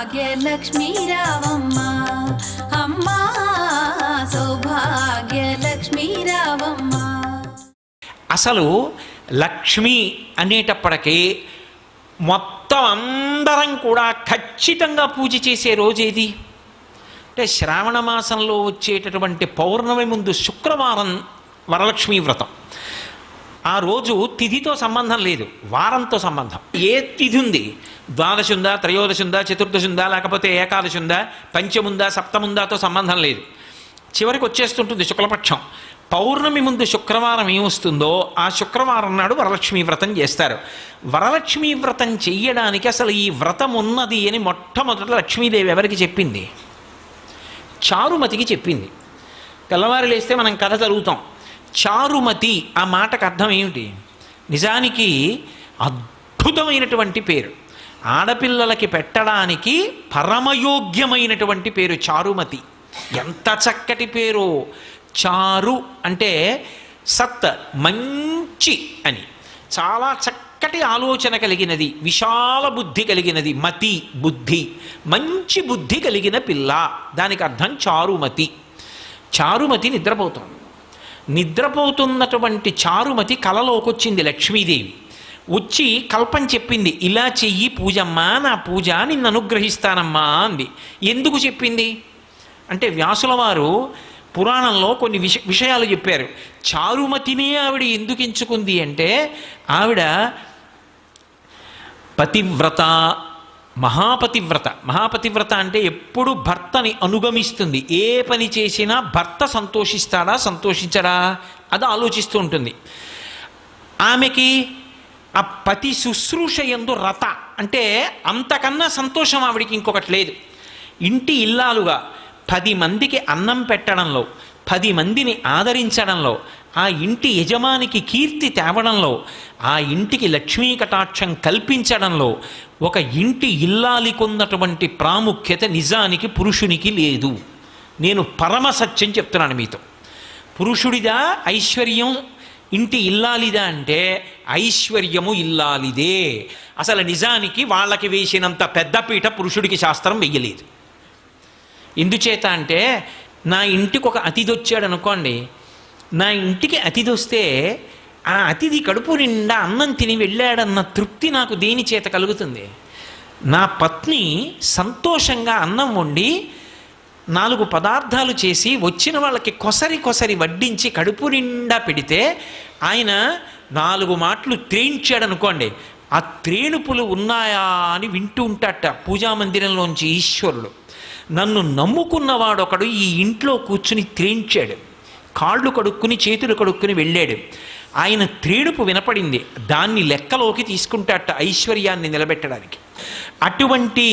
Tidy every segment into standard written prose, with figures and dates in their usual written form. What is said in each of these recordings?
సౌభాగ్యలక్ష్మీ రావమ్మ అమ్మా, సౌభాగ్యలక్ష్మీ రావమ్మ. అసలు లక్ష్మి అనేటప్పటికీ మొత్తం అందరం కూడా ఖచ్చితంగా పూజ చేసే రోజు ఏది అంటే శ్రావణ మాసంలో వచ్చేటటువంటి పౌర్ణమి ముందు శుక్రవారం వరలక్ష్మీ వ్రతం. ఆ రోజు తిథితో సంబంధం లేదు, వారంతో సంబంధం. ఏ తిథి ఉంది, ద్వాదశి ఉందా, త్రయోదశి ఉందా, చతుర్దశి ఉందా, లేకపోతే ఏకాదశి ఉందా, పంచముందా, సప్తముందాతో సంబంధం లేదు. చివరికి వచ్చేస్తుంటుంది శుక్లపక్షం. పౌర్ణమి ముందు శుక్రవారం ఏమొస్తుందో ఆ శుక్రవారం నాడు వరలక్ష్మీ వ్రతం చేస్తారు. వరలక్ష్మీ వ్రతం చెయ్యడానికి అసలు ఈ వ్రతం ఉన్నది అని మొట్టమొదట లక్ష్మీదేవి ఎవరికి చెప్పింది? చారుమతికి చెప్పింది. తెల్లవారు లేస్తే మనం కథ చదువుతాం. చారుమతి ఆ మాటకు అర్థం ఏమిటి? నిజానికి అద్భుతమైనటువంటి పేరు, ఆడపిల్లలకి పెట్టడానికి పరమయోగ్యమైనటువంటి పేరు చారుమతి. ఎంత చక్కటి పేరు! చారు అంటే సత్, మంచి అని, చాలా చక్కటి ఆలోచన కలిగినది, విశాల బుద్ధి కలిగినది. మతి బుద్ధి, మంచి బుద్ధి కలిగిన పిల్ల, దానికి అర్థం చారుమతి. చారుమతి నిద్రపోతుంది. నిద్రపోతున్నటువంటి చారుమతి కలలోకొచ్చింది లక్ష్మీదేవి. వచ్చి కల్పం చెప్పింది, ఇలా చెయ్యి పూజమ్మా, నా పూజ నిన్ను అనుగ్రహిస్తానమ్మా అంది. ఎందుకు చెప్పింది అంటే వ్యాసుల వారు పురాణంలో కొన్ని విషయాలు చెప్పారు. చారుమతినే ఆవిడ ఎందుకు ఎంచుకుంది అంటే ఆవిడ పతివ్రత, మహాపతివ్రత. మహాపతివ్రత అంటే ఎప్పుడు భర్తని అనుగమిస్తుంది. ఏ పని చేసినా భర్త సంతోషిస్తాడా సంతోషించడా అది ఆలోచిస్తూ ఉంటుంది. ఆమెకి ఆ పతి శుశ్రూష యందు రత అంటే అంతకన్నా సంతోషం ఆవిడికి ఇంకొకటి లేదు. ఇంటి ఇల్లాలుగా 10 మందికి అన్నం పెట్టడంలో, 10 మందిని ఆదరించడంలో, ఆ ఇంటి యజమానికి కీర్తి తేవడంలో, ఆ ఇంటికి లక్ష్మీ కటాక్షం కల్పించడంలో ఒక ఇంటి ఇల్లాలికున్నటువంటి ప్రాముఖ్యత నిజానికి పురుషునికి లేదు. నేను పరమ సత్యం చెప్తున్నాను మీతో. పురుషుడిదా ఐశ్వర్యం, ఇంటి ఇల్లాలిదా అంటే ఐశ్వర్యము ఇల్లాలిదే. అసలు నిజానికి వాళ్ళకి వేసినంత పెద్దపీట పురుషుడికి శాస్త్రం వెయ్యలేదు. ఎందుచేత అంటే నా ఇంటికి ఒక అతిథి వచ్చాడు అనుకోండి, నా ఇంటికి అతిథి వస్తే ఆ అతిథి కడుపు నిండా అన్నం తిని వెళ్ళాడన్న తృప్తి నాకు దేని చేత కలుగుతుంది? నా పత్ని సంతోషంగా అన్నం వండి 4 పదార్థాలు చేసి వచ్చిన వాళ్ళకి కొసరి వడ్డించి కడుపు నిండా పెడితే ఆయన 4 మాటలు త్రేయించాడు అనుకోండి, ఆ త్రేణుపులు ఉన్నాయా అని వింటూ ఉంటాట పూజామందిరంలోంచి ఈశ్వరుడు. నన్ను నమ్ముకున్నవాడొకడు ఈ ఇంట్లో కూర్చుని త్రేయించాడు, కాళ్ళు కడుక్కుని చేతులు కడుక్కుని వెళ్ళాడు. ఆయన త్రేడుపు వినపడింది, దాన్ని లెక్కలోకి తీసుకుంటాట ఐశ్వర్యాన్ని నిలబెట్టడానికి. అటువంటి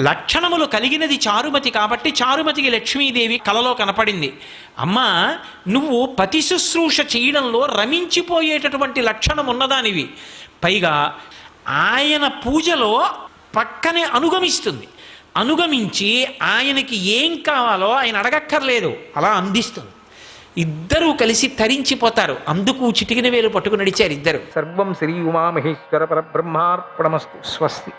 లక్షణములు కలిగినది చారుమతి. కాబట్టి చారుమతికి లక్ష్మీదేవి కలలో కనపడింది. అమ్మా, నువ్వు పతి శుశ్రూష చేయడంలో రమించిపోయేటటువంటి లక్షణం ఉన్నదానివి. పైగా ఆయన పూజలో పక్కనే అనుగమిస్తుంది. అనుగమించి ఆయనకి ఏం కావాలో ఆయన అడగక్కర్లేదు, అలా అందిస్తుంది. ఇద్దరూ కలిసి తరించిపోతారు. అందుకు చిటికిన వేలు పట్టుకుని నడిచారు ఇద్దరు. సర్వం శ్రీ ఉమామహేశ్వర పరబ్రహ్మార్పణమస్తు. స్వస్తి.